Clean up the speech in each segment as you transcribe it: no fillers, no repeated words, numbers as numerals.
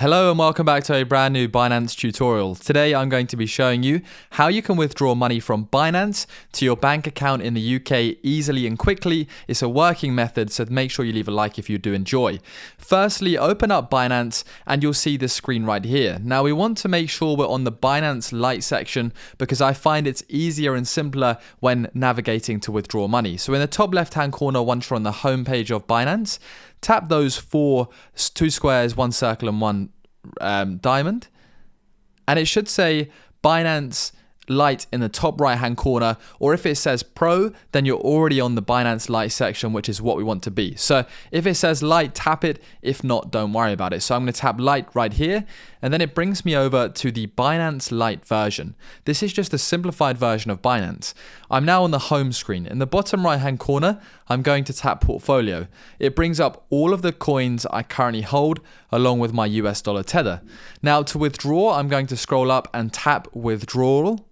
Hello and welcome back to a brand new Binance tutorial. Today I'm going to be showing you how you can withdraw money from Binance to your bank account in the UK easily and quickly. It's a working method, so make sure you leave a like if you do enjoy. Firstly, open up Binance and you'll see this screen right here. Now we want to make sure we're on the Binance Lite section because I find it's easier and simpler when navigating to withdraw money. So in the top left hand corner, once you're on the home page of Binance, tap those two squares, one circle and one diamond, and it should say Binance Lite in the top right hand corner, or if it says Pro, then you're already on the Binance Lite section, which is what we want to be. So if it says Lite, tap it. If not, don't worry about it. So I'm going to tap Lite right here, and then it brings me over to the Binance Lite version. This is just a simplified version of Binance. I'm now on the home screen. In the bottom right hand corner, I'm going to tap Portfolio. It brings up all of the coins I currently hold along with my US dollar tether. Now to withdraw, I'm going to scroll up and tap Withdrawal.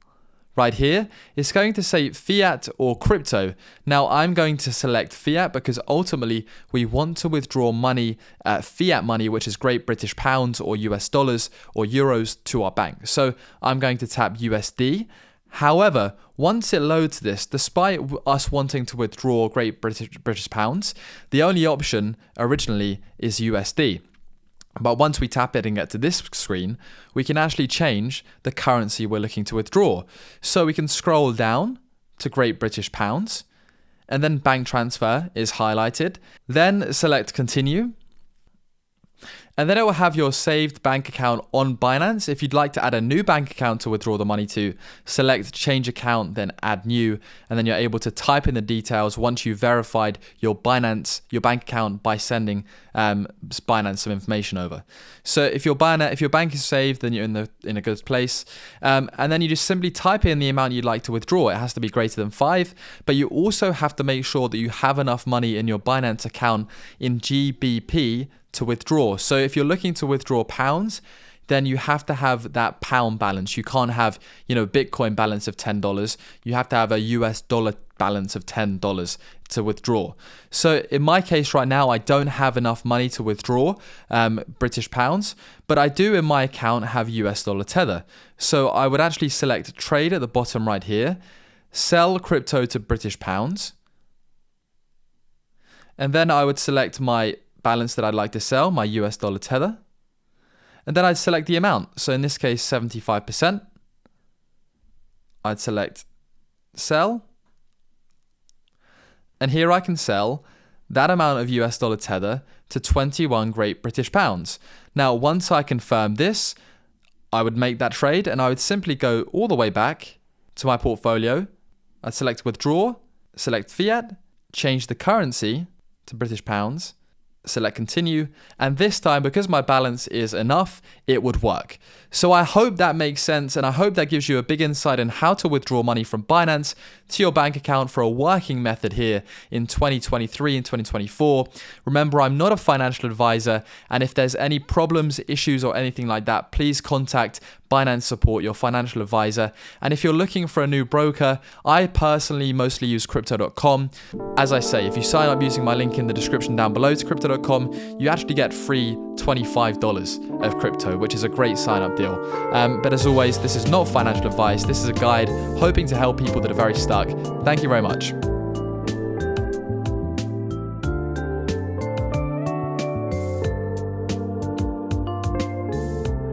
Right here, it's going to say Fiat or crypto. Now I'm going to select Fiat because ultimately we want to withdraw money, Fiat money, which is Great British Pounds or US dollars or euros to our bank. So I'm going to tap USD. However, once it loads this, despite us wanting to withdraw Great British Pounds, the only option originally is USD. But once we tap it and get to this screen, we can actually change the currency we're looking to withdraw. So we can scroll down to Great British Pounds, and then bank transfer is highlighted. Then select continue. And then it will have your saved bank account on Binance. If you'd like to add a new bank account to withdraw the money to, select change account, then add new, and then you're able to type in the details once you've verified your bank account by sending Binance some information over. So if your bank is saved, then you're in a good place. And then you just simply type in the amount you'd like to withdraw. It has to be greater than 5, but you also have to make sure that you have enough money in your Binance account in GBP to withdraw. So if you're looking to withdraw pounds, then you have to have that pound balance. You can't have, Bitcoin balance of $10. You have to have a US dollar balance of $10 to withdraw. So in my case right now, I don't have enough money to withdraw British pounds, but I do in my account have US dollar tether. So I would actually select trade at the bottom right here, sell crypto to British pounds, and then I would select my balance that I'd like to sell, my US dollar tether. And then I'd select the amount. So in this case, 75%. I'd select sell. And here I can sell that amount of US dollar tether to 21 Great British Pounds. Now, once I confirm this, I would make that trade and I would simply go all the way back to my portfolio. I'd select withdraw, select Fiat, change the currency to British Pounds, select continue, and this time, because my balance is enough, it would work. So I hope that makes sense, and I hope that gives you a big insight on how to withdraw money from Binance to your bank account for a working method here in 2023 and 2024. Remember, I'm not a financial advisor, and if there's any problems, issues, or anything like that, please contact Binance Support, your financial advisor. And if you're looking for a new broker, I personally mostly use crypto.com. As I say, if you sign up using my link in the description down below to crypto.com, you actually get free $25 of crypto, which is a great sign up deal. But as always, this is not financial advice. This is a guide hoping to help people that are very stuck. Thank you very much.